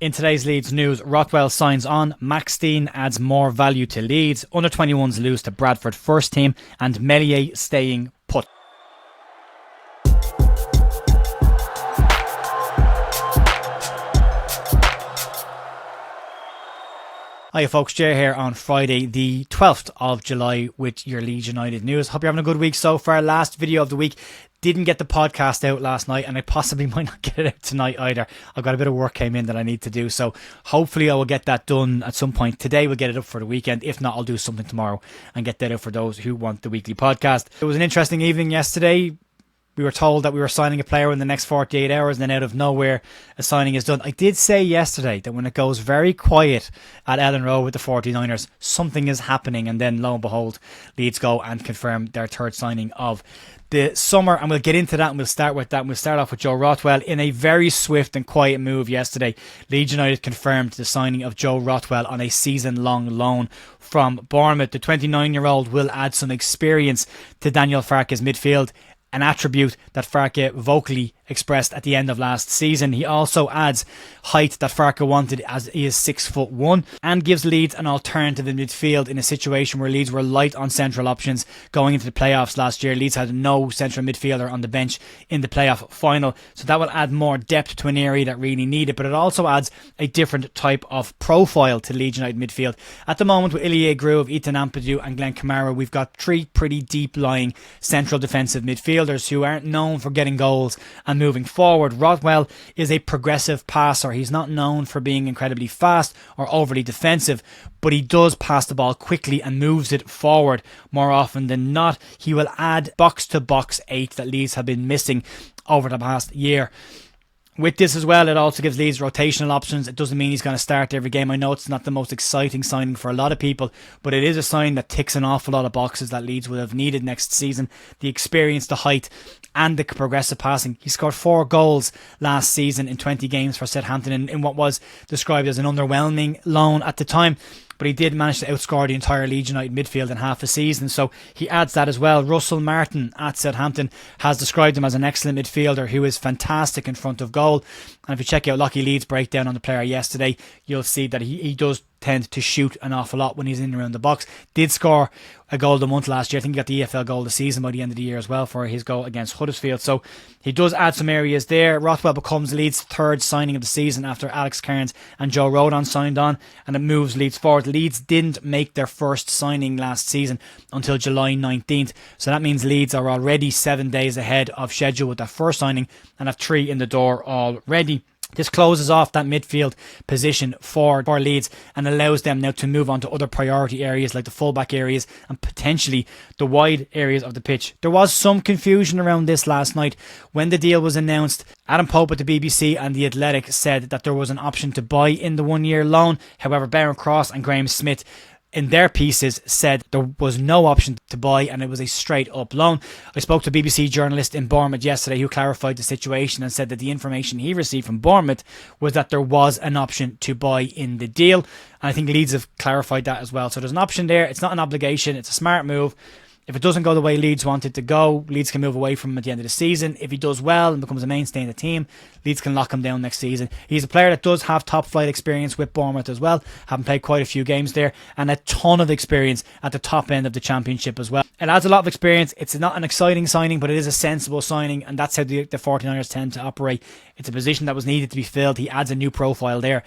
In today's Leeds news, Rothwell signs on, Max Dean adds more value to Leeds, under-21s lose to Bradford first team, and Meslier staying put. Hiya folks, Jay here on Friday the 12th of July with your Leeds United news. Hope you're having a good week so far. Last video of the week. Didn't get the podcast out last night, and I possibly might not get it out tonight either. I've got a bit of work came in that I need to do, so hopefully I will get that done at some point today. We'll get it up for the weekend. If not, I'll do something tomorrow and get that out for those who want the weekly podcast. It was an interesting evening yesterday. We were told that we were signing a player in the next 48 hours, and then out of nowhere, a signing is done. I did say yesterday that when it goes very quiet at Ellen Road with the 49ers, something is happening, and then lo and behold, Leeds go and confirm their third signing of the summer, and we'll get into that, and we'll start with that, and we'll start off with Joe Rothwell. In a very swift and quiet move yesterday, Leeds United confirmed the signing of Joe Rothwell on a season-long loan from Bournemouth. The 29-year-old will add some experience to Daniel Farke's midfield, an attribute that Farke vocally expressed at the end of last season. He also adds height that Farke wanted, as he is 6'1", and gives Leeds an alternative in midfield in a situation where Leeds were light on central options going into the playoffs last year. Leeds had no central midfielder on the bench in the playoff final, so that will add more depth to an area that really needed, but it also adds a different type of profile to Leeds United midfield. At the moment, with Ilie Groove, Ethan Ampadu and Glenn Kamara, we've got three pretty deep lying central defensive midfielders who aren't known for getting goals and moving forward. Rothwell is a progressive passer. He's not known for being incredibly fast or overly defensive, but he does pass the ball quickly and moves it forward more often than not. He will add box-to-box 8 that Leeds have been missing over the past year. With this as well, it also gives Leeds rotational options. It doesn't mean he's going to start every game. I know it's not the most exciting signing for a lot of people, but it is a sign that ticks an awful lot of boxes that Leeds would have needed next season. The experience, the height, and the progressive passing. He scored 4 goals last season in 20 games for Southampton in what was described as an underwhelming loan at the time. But he did manage to outscore the entire Leeds United midfield in half a season, so he adds that as well. Russell Martin at Southampton has described him as an excellent midfielder who is fantastic in front of goal. And if you check out Lockie Leeds' breakdown on the player yesterday, you'll see that he does tend to shoot an awful lot when he's in and around the box. Did score a goal a month last year. I think he got the EFL goal of the season by the end of the year as well for his goal against Huddersfield. So he does add some areas there. Rothwell becomes Leeds' third signing of the season after Alex Cairns and Joe Rodon signed on, and it moves Leeds forward. Leeds didn't make their first signing last season until July 19th. So that means Leeds are already 7 days ahead of schedule with their first signing and have 3 in the door already. This closes off that midfield position for Leeds and allows them now to move on to other priority areas like the fullback areas and potentially the wide areas of the pitch. There was some confusion around this last night when the deal was announced. Adam Pope at the BBC and The Athletic said that there was an option to buy in the 1-year loan. However, Baron Cross and Graham Smith in their pieces said there was no option to buy and it was a straight up loan. I spoke to a BBC journalist in Bournemouth yesterday who clarified the situation and said that the information he received from Bournemouth was that there was an option to buy in the deal, and I think Leeds have clarified that as well. So there's an option there. It's not an obligation. It's a smart move. If it doesn't go the way Leeds want it to go, Leeds can move away from him at the end of the season. If he does well and becomes a mainstay in the team, Leeds can lock him down next season. He's a player that does have top flight experience with Bournemouth as well, having played quite a few games there, and a ton of experience at the top end of the Championship as well. It adds a lot of experience. It's not an exciting signing, but it is a sensible signing, and that's how the 49ers tend to operate. It's a position that was needed to be filled. He adds a new profile there.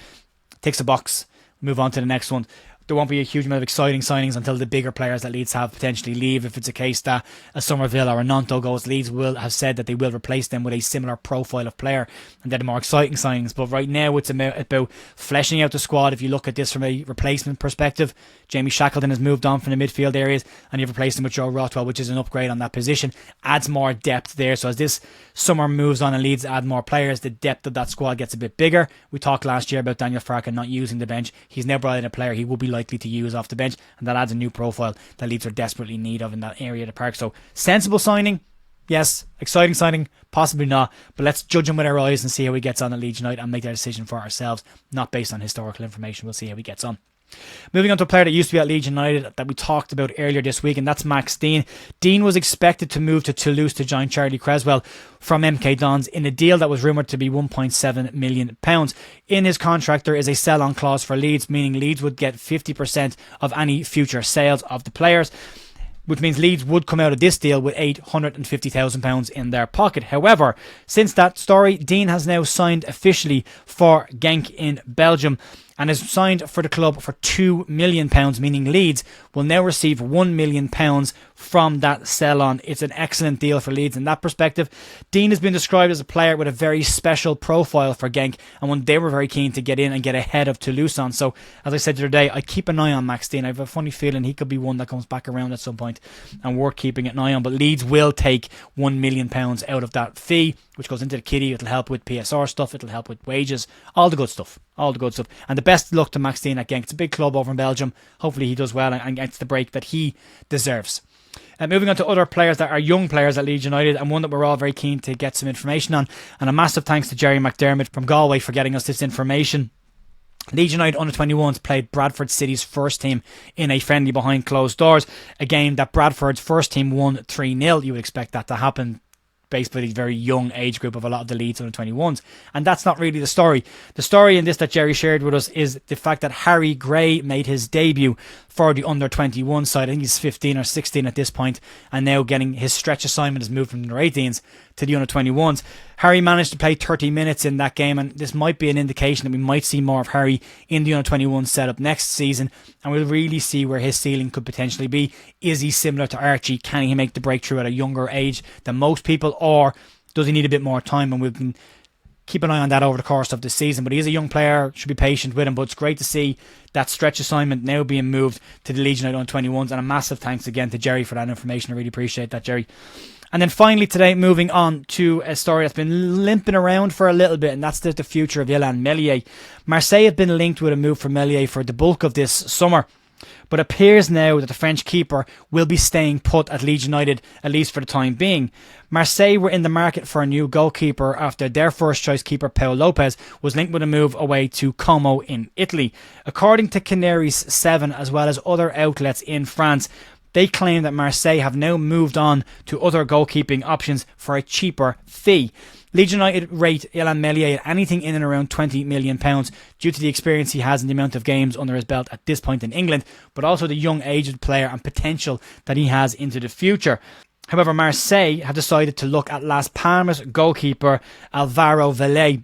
Ticks a box. Move on to the next one. There won't be a huge amount of exciting signings until the bigger players that Leeds have potentially leave. If it's a case that a Somerville or a Nanto goes, Leeds will have said that they will replace them with a similar profile of player, and they're the more exciting signings. But right now it's about fleshing out the squad. If you look at this from a replacement perspective, Jamie Shackleton has moved on from the midfield areas and you've replaced him with Joe Rothwell, which is an upgrade on that position. Adds more depth there. So as this summer moves on and Leeds add more players, the depth of that squad gets a bit bigger. We talked last year about Daniel Farke not using the bench. He's now brought in a player he will be likely to use off the bench, and that adds a new profile that Leeds are desperately in need of in that area of the park. So sensible signing, yes. Exciting signing, possibly not, but let's judge him with our eyes and see how he gets on at Leeds United and make that decision for ourselves, not based on historical information. We'll see how he gets on. Moving on to a player that used to be at Leeds United that we talked about earlier this week, and that's Max Dean. Dean was expected to move to Toulouse to join Charlie Creswell from MK Dons in a deal that was rumoured to be £1.7 million. In his contract, there is a sell-on clause for Leeds, meaning Leeds would get 50% of any future sales of the players, which means Leeds would come out of this deal with £850,000 in their pocket. However, since that story, Dean has now signed officially for Genk in Belgium and has signed for the club for £2 million, meaning Leeds will now receive £1 million from that sell-on. It's an excellent deal for Leeds in that perspective. Dean has been described as a player with a very special profile for Genk, and one they were very keen to get in and get ahead of Toulouse on. So, as I said the other day, I keep an eye on Max Dean. I have a funny feeling he could be one that comes back around at some point and worth keeping an eye on. But Leeds will take £1 million out of that fee, which goes into the kitty. It'll help with PSR stuff. It'll help with wages. All the good stuff. And the best luck to Max Dean at Genk. It's a big club over in Belgium. Hopefully he does well and gets the break that he deserves. Moving on to other players that are young players at Leeds United, and one that we're all very keen to get some information on. And a massive thanks to Jerry McDermott from Galway for getting us this information. Leeds United under-21s played Bradford City's first team in a friendly behind closed doors. A game that Bradford's first team won 3-0. You would expect that to happen based by the very young age group of a lot of the Leeds under-21s. And that's not really the story. The story in this that Jerry shared with us is the fact that Harry Gray made his debut for the under-21 side. I think he's 15 or 16 at this point, and now getting his stretch assignment has moved from the under-18s to the under-21s. Harry managed to play 30 minutes in that game, and this might be an indication that we might see more of Harry in the under-21 setup next season, and we'll really see where his ceiling could potentially be. Is he similar to Archie? Can he make the breakthrough at a younger age than most people, or does he need a bit more time? And we've been keep an eye on that over the course of the season. But he is a young player, should be patient with him. But it's great to see that stretch assignment now being moved to the Leeds United under-21s. And a massive thanks again to Jerry for that information. I really appreciate that, Jerry. And then finally today, moving on to a story that's been limping around for a little bit, and that's the future of Illan Meslier. Marseille have been linked with a move for Meslier for the bulk of this summer, but appears now that the French keeper will be staying put at Leeds United, at least for the time being. Marseille were in the market for a new goalkeeper after their first choice keeper, Paul Lopez, was linked with a move away to Como in Italy. According to Canaries 7, as well as other outlets in France, they claim that Marseille have now moved on to other goalkeeping options for a cheaper fee. Leeds United rate Illan Meslier at anything in and around £20 million due to the experience he has and the amount of games under his belt at this point in England, but also the young aged player and potential that he has into the future. However, Marseille have decided to look at Las Palmas goalkeeper Alvaro Velay,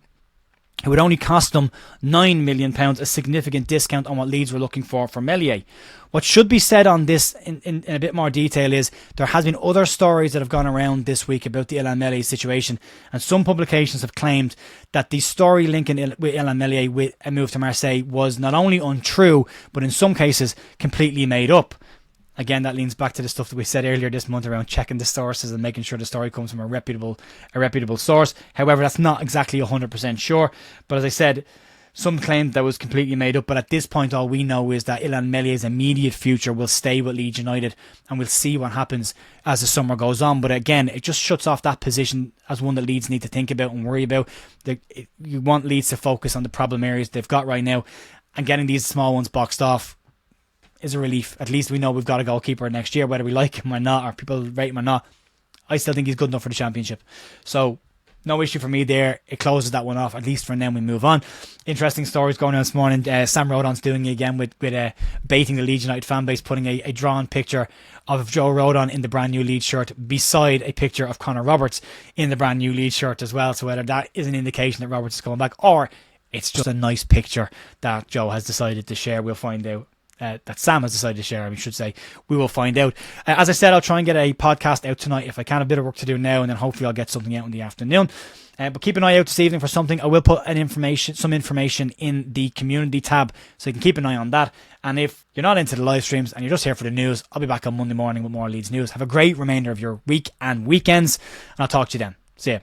who would only cost them £9 million, a significant discount on what Leeds were looking for Meslier. What should be said on this in a bit more detail is there has been other stories that have gone around this week about the Illan Meslier situation, and some publications have claimed that the story linking with Illan Meslier with a move to Marseille was not only untrue, but in some cases completely made up. Again, that leans back to the stuff that we said earlier this month around checking the sources and making sure the story comes from a reputable source. However, that's not exactly 100% sure. But as I said, some claimed that was completely made up. But at this point, all we know is that Illan Meslier's immediate future will stay with Leeds United, and we'll see what happens as the summer goes on. But again, it just shuts off that position as one that Leeds need to think about and worry about. You want Leeds to focus on the problem areas they've got right now, and getting these small ones boxed off is a relief. At least we know we've got a goalkeeper next year, whether we like him or not, or people rate him or not. I still think he's good enough for the Championship. So no issue for me there. It closes that one off. At least for now, we move on. Interesting stories going on this morning. Sam Rodon's doing it again with baiting the Leeds United fan base, putting a drawn picture of Joe Rodon in the brand new Leeds shirt beside a picture of Connor Roberts in the brand new Leeds shirt as well. So whether that is an indication that Roberts is coming back, or it's just a nice picture that Joe has decided to share, we'll find out. That Sam has decided to share, I should say. We will find out. As I said, I'll try and get a podcast out tonight if I can. A bit of work to do now, and then hopefully I'll get something out in the afternoon. But keep an eye out this evening for something. I will put some information in the community tab, so you can keep an eye on that. And if you're not into the live streams and you're just here for the news, I'll be back on Monday morning with more Leeds news. Have a great remainder of your week and weekends, and I'll talk to you then. See ya.